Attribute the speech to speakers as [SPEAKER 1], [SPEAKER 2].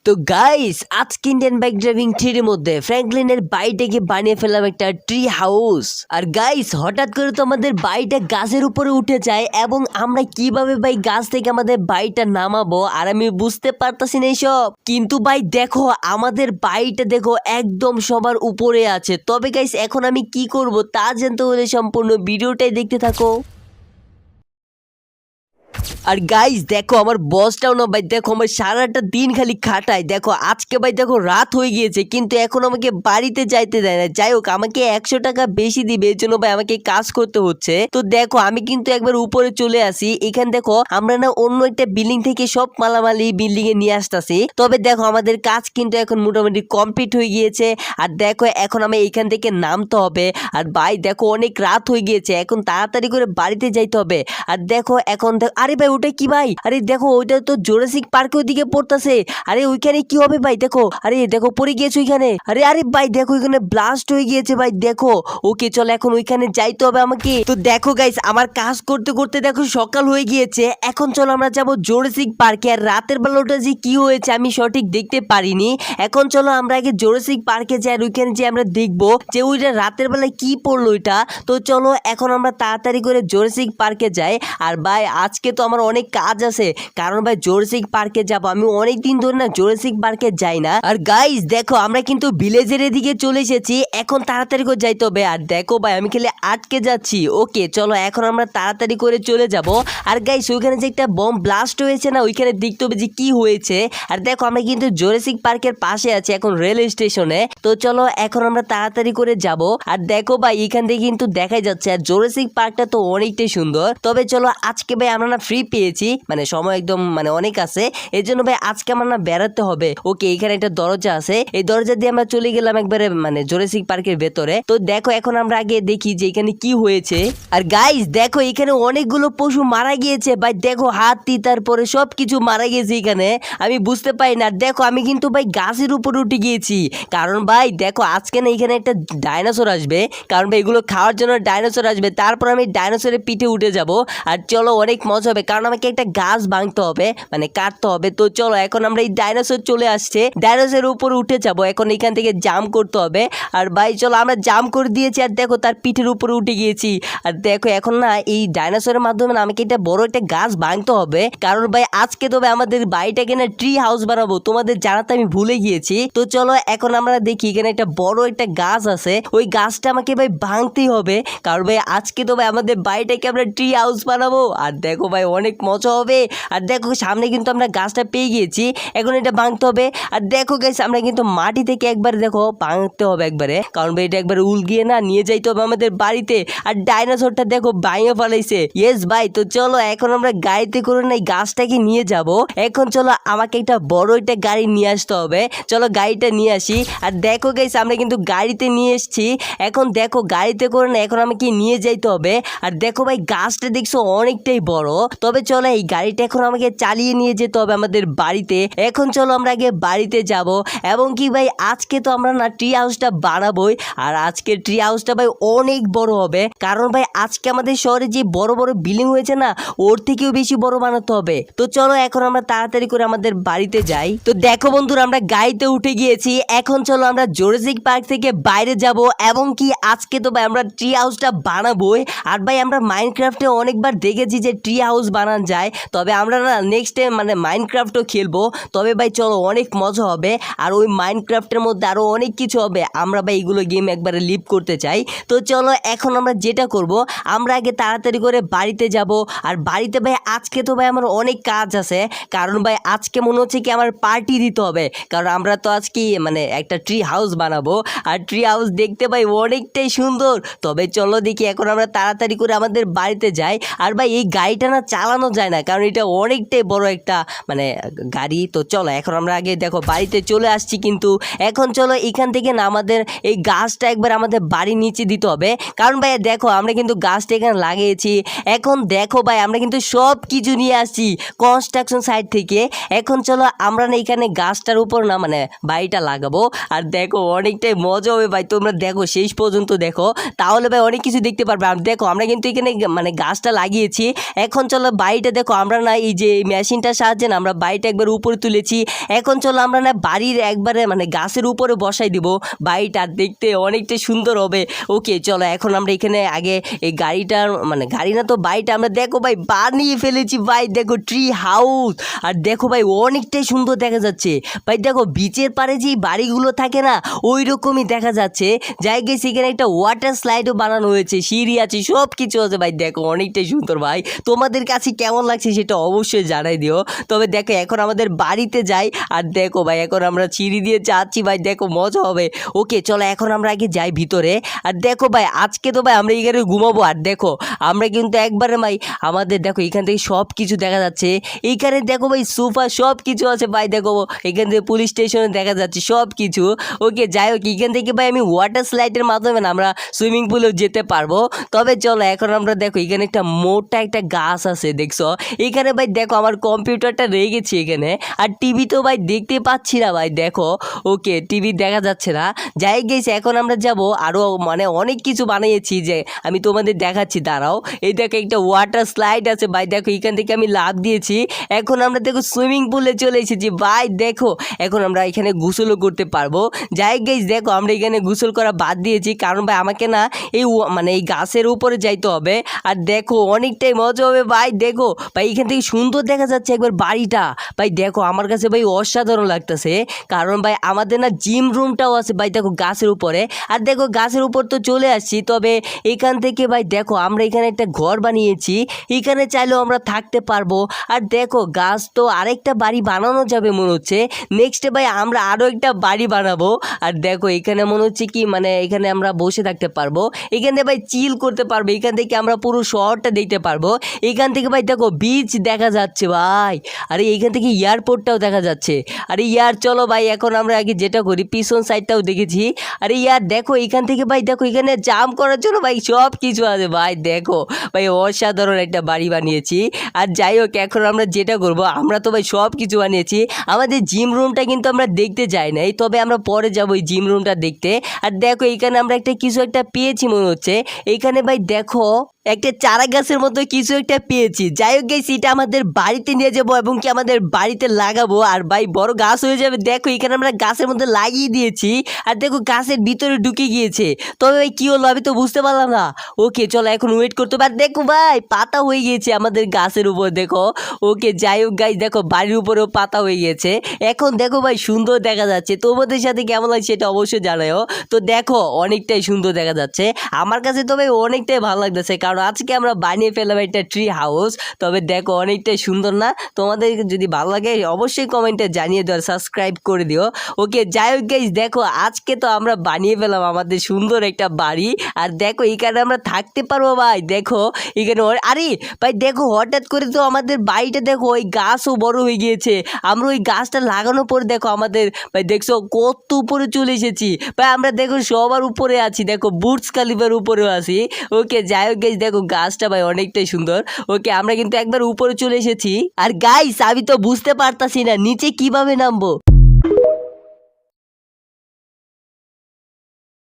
[SPEAKER 1] তো গাইস আজকে Indian bike driving থ্রির মধ্যে ফ্র্যাঙ্কলিনের বাইকটাকে বানিয়ে ফেললাম একটা ট্রি হাউস। আর গাইস হঠাৎ করে তো আমাদের বাইকটা গাছের উপরে উঠে যায় এবং আমরা কিভাবে ভাই গাছ থেকে আমাদের বাইকটা নামাবো আর আমি বুঝতে পারতাছি না এইসব। কিন্তু ভাই দেখো আমাদের বাইকটা দেখো একদম সবার উপরে আছে। তবে গাইস এখন আমি কি করব তা জানতে হলে সম্পূর্ণ ভিডিওটাই দেখতে থাকো। আর গাইস দেখো আমার বসটাও না ভাই দেখো আমার সারাটা দিন খালি খাটায়। দেখো আজকে ভাই দেখো রাত হয়ে গিয়েছে কিন্তু এখন আমাকে বাড়িতে যাইতে দেয় না। যাই হোক আমাকে 100 টাকা বেশি দিবে এর জন্য ভাই আমাকে কাজ করতে হচ্ছে। তো দেখো আমি কিন্তু একবার উপরে চলে আসি। এখানে দেখো আমরা না অন্য একটা বিল্ডিং থেকে সব মালামালি বিল্ডিং এ নিয়ে আসতেছি। তবে দেখো আমাদের কাজ কিন্তু এখন মোটামুটি কমপ্লিট হয়ে গিয়েছে। আর দেখো এখন আমি এখান থেকে নামতে হবে। আর ভাই দেখো অনেক রাত হয়ে গিয়েছে এখন তাড়াতাড়ি করে বাড়িতে যাইতে হবে। আর দেখো এখন আরে ভাই ওটা কি ভাই? আরে দেখো ওইটা তো জুরাসিক পার্কের দিকে পড়তেছে। আরে ওইখানে কি হবে ভাই? দেখো আরে দেখো পড়ে গিয়েছে ওইখানে। আরে আরে ভাই দেখো ওইখানে ব্লাস্ট হয়ে গিয়েছে ভাই দেখো। ওকে চলো এখন ওইখানে যাইতে হবে আমাকে। তো দেখো গাইস আমার কাজ করতে করতে দেখো সকাল হয়ে গিয়েছে। এখন চলো আমরা যাবো জুরাসিক পার্কে। আর রাতের বেলাটা যে কি হয়েছে আমি সঠিক দেখতে পারিনি। এখন চলো আমরা আগে জুরাসিক পার্কে যাই আর ওইখানে যে আমরা দেখবো যে ওইটা রাতের বেলায় কি পড়লো ওইটা। তো চলো এখন আমরা তাড়াতাড়ি করে জুরাসিক পার্কে যাই। আর ভাই আজকে তো আমার অনেক কাজ আছে কারণ ভাই জুরাসিক পার্কে যাব। আমি অনেক দিন ধরে না জুরাসিক পার্কে যাই না। আর গাইস দেখো আমরা কিন্তু ভিলেজের এদিকে চলে এসেছি। এখন তাড়াতাড়ি করে যাইতে হবে। আর দেখো ভাই আমি খেলে আটকে যাচ্ছি। ওকে চলো এখন আমরা তাড়াতাড়ি করে চলে যাব। আর গাইস ওইখানে যে একটা বম ব্লাস্ট হয়েছে না ওইখানে দেখতে হবে যে কি হয়েছে। আর দেখো আমরা কিন্তু জুরাসিক পার্কের পাশে আছি এখন রেল স্টেশনে। তো চলো এখন আমরা তাড়াতাড়ি করে যাব। আর দেখো ভাই এখান থেকে কিন্তু দেখাই যাচ্ছে আর জুরাসিক পার্কটা তো অনেকটাই সুন্দর। তবে চলো আজকে ভাই আমরা না ফ্রি পেয়েছি মানে সময় একদম মানে অনেক আছে এর জন্য ভাই আজকে আমার না বেড়াতে হবে। ওকে এখানে একটা দরজা আছে এই দরজা দিয়ে আমরা চলে গেলাম একবারে মানে জুরাসিক পার্কের ভেতরে। তো দেখো এখন আমরা আগে দেখি যে এখানে কি হয়েছে। আর গাইস দেখো এখানে অনেকগুলো পশু মারা গিয়েছে ভাই দেখো হাতি তারপরে সবকিছু মারা গিয়েছে এখানে আমি বুঝতে পারি না। দেখো আমি কিন্তু ভাই গাছের উপরে উঠে গিয়েছি কারণ ভাই দেখো আজকে না এখানে একটা ডাইনোসর আসবে কারণ ভাই এগুলো খাওয়ার জন্য ডাইনোসর আসবে। তারপর আমি ডাইনোসরের পিঠে উঠে যাব। আর চলো অনেক মজা হবে কারণ আমাকে একটা গাছ ভাঙতে হবে মানে কাটতে হবে। তো চলো এখন আমরা এই ডাইনোসর চলে আসছে ডাইনোসরের উপরে উঠে যাব। এখন এখান থেকে জাম্প করতে হবে। আর ভাই চলো আমরা জাম্প করে দিয়েছি আর দেখো তার পিঠের উপরে উঠে গিয়েছি। আর দেখো এখন না এই ডাইনোসরের মাধ্যমে না আমাকে এটা বড় একটা গাছ ভাঙতে হবে কারণ ভাই আজকে তবে আমাদের বাড়িটাকে না ট্রি হাউস বানাবো তোমাদের জানাতে আমি ভুলে গিয়েছি। তো চলো এখন আমরা দেখি এখানে একটা বড় একটা গাছ আছে ওই গাছটা আমাকে ভাই ভাঙতেই হবে কারণ ভাই আজকে তো ভাই আমাদের বাড়িটাকে আমরা ট্রি হাউস বানাবো। আর দেখো ভাই অনেক মজা হবে। আর দেখো সামনে কিন্তু আমরা গাছটা পেয়ে গিয়েছি এখন এটা ভাঙতে হবে। আর দেখো গাইস আমরা কিন্তু মাটি থেকে একবার দেখো ভাঙতে হবে একবারে কারণ ভাই এটা একবারে উলগিয়ে না নিয়ে যাইতে হবে আমাদের বাড়িতে। আর ডাইনোসরটা দেখো ভাঙে ফেলাইছে। ইয়েস ভাই তো চলো এখন আমরা গাড়িতে করে না এই গাছটাকে নিয়ে যাব। এখন চলো আমাকে একটা বড় একটা গাড়ি নিয়ে আসতে হবে। চলো গাড়িটা নিয়ে আসি। আর দেখো গাইস আমরা কিন্তু গাড়িতে নিয়ে এসেছি। এখন দেখো গাড়িতে করে না এখন আমাকে নিয়ে যাইতে হবে। আর দেখো ভাই গাছটা দেখছো অনেকটাই বড়। তবে চলো এই গাড়িটা এখন আমাকে চালিয়ে নিয়ে যেতে হবে আমাদের বাড়িতে। এখন চলো আমরা আগে বাড়িতে যাব এবং কি ভাই আজকে তো আমরা না ট্রি হাউসটা বানাবোই। আর আজকে ট্রি হাউসটা ভাই অনেক বড় হবে কারণ ভাই আজকে আমাদের শহরে যে বড় বড় বিল্ডিং হয়েছে না ওর থেকেও বেশি বড় বানাতে হবে। তো চলো এখন আমরা তাড়াতাড়ি করে আমাদের বাড়িতে যাই। তো দেখো বন্ধুরা আমরা গাড়িতে উঠে গিয়েছি। এখন চলো আমরা জুরাসিক পার্ক থেকে বাইরে যাব এবং কি আজকে তো ভাই আমরা ট্রি হাউসটা বানাবোই। আর ভাই আমরা মাইনক্রাফটে অনেকবার দেখেছি যে ট্রি হাউস বানানো যায় তবে আমরা না নেক্সট টাইম মানে মাইনক্রাফটও খেলবো। তবে ভাই চলো অনেক মজা হবে আর ওই মাইনক্রাফটের মধ্যে আরো অনেক কিছু হবে। আমরা ভাই এগুলো গেম একবারে লিভ করতে চাই। তো চলো এখন আমরা যেটা করব আমরা আগে তাড়াতাড়ি করে বাড়িতে যাব। আর বাড়িতে ভাই আজকে তো ভাই আমার অনেক কাজ আছে কারণ ভাই আজকে মনে হচ্ছে কি আমার পার্টি দিতে হবে কারণ আমরা তো আজকে মানে একটা ট্রি হাউস বানাবো। আর ট্রি হাউস দেখতে ভাই অনেকটাই সুন্দর। তবে চলো দেখি এখন আমরা তাড়াতাড়ি করে আমাদের বাড়িতে যাই। আর ভাই এই গাড়িটা না চালানো যায় না কারণ এটা অনেকটাই বড় একটা মানে গাড়ি। তো চলো এখন আমরা আগে দেখো বাড়িতে চলে আসছি কিন্তু এখন চলো এখান থেকে না আমাদের এই গাছটা একবার আমাদের বাড়ির নিচে দিতে হবে কারণ ভাই দেখো আমরা কিন্তু গাছটা এখানে লাগিয়েছি। এখন দেখো ভাই আমরা কিন্তু সব কিছু নিয়ে আসছি কনস্ট্রাকশন সাইট থেকে। এখন চলো আমরা না এখানে গাছটার উপর না মানে বাড়িটা লাগাবো। আর দেখো অনেকটাই মজা হবে ভাই তোমরা দেখো শেষ পর্যন্ত দেখো তাহলে ভাই অনেক কিছু দেখতে পারবে। আর দেখো আমরা কিন্তু এখানে মানে গাছটা লাগিয়েছি। এখন চলো বাড়িটা দেখো আমরা না এই যে মেশিনটার সাহায্যে না আমরা বাড়িটা একবার উপরে তুলেছি। এখন চলো আমরা না বাড়ির একবারে মানে গাছের উপরে বসাই দিব বাড়িটা, দেখতে অনেকটা সুন্দর হবে। ওকে চলো এখন আমরা এখানে আগে এই গাড়িটার মানে গাড়ি না তো বাড়িটা আমরা দেখো ভাই বানিয়ে ফেলেছি ভাই, দেখো ট্রি হাউস। আর দেখো ভাই অনেকটাই সুন্দর দেখা যাচ্ছে ভাই, দেখো বিচের পাড়ে যে বাড়িগুলো থাকে না ওই রকমই দেখা যাচ্ছে। যাই গেছে এখানে একটা ওয়াটার স্লাইডও বানানো হয়েছে, সিঁড়ি আছে, সব কিছু আছে ভাই, দেখো অনেকটাই সুন্দর ভাই। তোমাদের কাছে কেমন লাগছে সেটা অবশ্যই জানাই দিও। তবে দেখো এখন আমাদের বাড়িতে যাই, আর দেখো ভাই এখন আমরা সিঁড়ি দিয়ে যাচ্ছি ভাই, দেখো মজা হবে। ওকে চলো এখন আমরা আগে যাই ভিতরে। আর দেখো ভাই আজকে তো ভাই আমরা এখানে ঘুমাবো। আর দেখো আমরা কিন্তু একবারে ভাই আমাদের দেখো এখান থেকে সব কিছু দেখা যাচ্ছে। এইখানে দেখো ভাই সোফা সব কিছু আছে ভাই, দেখো এখান থেকে পুলিশ স্টেশনে দেখা যাচ্ছে সব কিছু। ওকে যাই হোক এখান থেকে ভাই আমি ওয়াটার স্লাইডের মাধ্যমে না আমরা সুইমিং পুলেও যেতে পারবো। তবে চলো এখন আমরা দেখো এখানে একটা মোটা একটা গাছ আছে দেখছো, এখানে ভাই দেখো আমার কম্পিউটারটা রয়ে গেছে এখানে। আর টিভি তো ভাই দেখতে পাচ্ছি না ভাই, দেখো ওকে টিভি দেখা যাচ্ছে না। যাই গেছে এখন আমরা যাব আরও মানে অনেক কিছু বানিয়েছি যে আমি তোমাদের দেখাচ্ছি, দাঁড়াও। এই দেখো একটা ওয়াটার স্লাইড আছে ভাই, দেখো এখান থেকে আমি লাফ দিয়েছি। এখন আমরা দেখো সুইমিং পুলে চলে এসেছি ভাই, দেখো এখন আমরা এখানে গোসলও করতে পারবো। যাই গেছ দেখো আমরা এখানে গোসল করা বাদ দিয়েছি, কারণ ভাই আমাকে না এই মানে এই গাছের উপরে যাইতে হবে। আর দেখো অনেকটাই মজা হবে ভাই, দেখো ভাই এখান থেকে সুন্দর দেখা যাচ্ছে একবার বাড়িটা ভাই, দেখো আমার কাছে ভাই অসাধারণ লাগতেছে। কারণ ভাই আমাদের না জিম রুমটাও আছে ভাই, দেখো গাছের উপরে। আর দেখো গাছের উপর তো চলে আসছি, তবে এখান থেকে ভাই দেখো আমরা এখানে একটা ঘর বানিয়েছি, এখানে চাইলেও আমরা থাকতে পারবো। আর দেখো গাছ তো আরেকটা বাড়ি বানানো যাবে মনে হচ্ছে, নেক্সটে ভাই আমরা আরও একটা বাড়ি বানাবো। আর দেখো এখানে মনে হচ্ছে কি মানে এখানে আমরা বসে থাকতে পারবো, এখানে ভাই চিল করতে পারবো, এখান থেকে আমরা পুরো শহরটা দেখতে পারবো। এখান থেকে ভাই দেখো বিচ দেখা যাচ্ছে ভাই, আরে এইখান থেকে এয়ারপোর্টটাও দেখা যাচ্ছে। আরে ইয়ার চলো ভাই এখন আমরা আগে যেটা করি পিছন সাইডটাও দেখেছি। আরে ইয়ার দেখো এখান থেকে ভাই দেখো এখানে জাম্প করার জন্য ভাই সব কিছু আছে ভাই, দেখো ভাই অসাধারণ একটা বাড়ি বানিয়েছি। আর যাই হোক এখন আমরা যেটা করব, আমরা তো ভাই সব কিছু বানিয়েছি, আমাদের জিম রুমটা কিন্তু আমরা দেখতে যাই নাই, তবে আমরা পরে যাবো এই জিম রুমটা দেখতে। আর দেখো এখানে আমরা একটা কিছু একটা পেয়েছি মনে হচ্ছে, এইখানে ভাই দেখো একটা চারা গাছের মতো কিছু একটা পেয়েছি। যাই হোক গাইস এটা আমাদের বাড়িতে নিয়ে যাবো এবং কি আমাদের বাড়িতে লাগাবো, আর ভাই বড় গাছ হয়ে যাবে। দেখো এখানে আমরা গাছের মধ্যে লাগিয়ে দিয়েছি, আর দেখো গাছের ভিতরে ঢুকে গিয়েছে। তবে ভাই কি হলো আমি তো বুঝতে পারলাম না। ওকে চলো এখন ওয়েট করতে পার, দেখো ভাই পাতা হয়ে গিয়েছে আমাদের গাছের উপর, দেখো। ওকে যাই হোক গাইস দেখো বাড়ির উপরেও পাতা হয়ে গিয়েছে, এখন দেখো ভাই সুন্দর দেখা যাচ্ছে। তোমাদের সাথে কেমন লাগছে সেটা অবশ্যই জানাও। তো দেখো অনেকটাই সুন্দর দেখা যাচ্ছে, আমার কাছে তো ভাই অনেকটাই ভালো লাগতেছে, কারণ আজকে আমরা বানিয়ে ফেললাম একটা ট্রি হাউস। তবে দেখো অনেকটাই সুন্দর না? তোমাদের যদি ভালো লাগে অবশ্যই কমেন্টে জানিয়ে দাও, সাবস্ক্রাইব করে দিও। ওকে যাই হোক গাইস দেখো আজকে তো আমরা বানিয়ে ফেললাম আমাদের সুন্দর একটা বাড়ি। আর দেখো এখানে আমরা থাকতে পারবো ভাই, দেখো এখানে আরে ভাই দেখো হঠাৎ করে তো আমাদের বাড়িটা দেখো ওই গাছও বড় হয়ে গিয়েছে। আমরা ওই গাছটা লাগানোর পর দেখো আমাদের ভাই দেখছো কত উপরে চলে এসেছি ভাই, আমরা দেখো সবার উপরে আছি, দেখো বুর্জ খালিফার উপরেও আছি। ওকে যাই হোক গাইস দেখো গাছটা ভাই অনেকটাই সুন্দর। ওকে আমরা কিন্তু একবার উপরে চলে এসেছি। আর গাইস আমি তো বুঝতে পারতাছি না নিচে কিভাবে নামবো।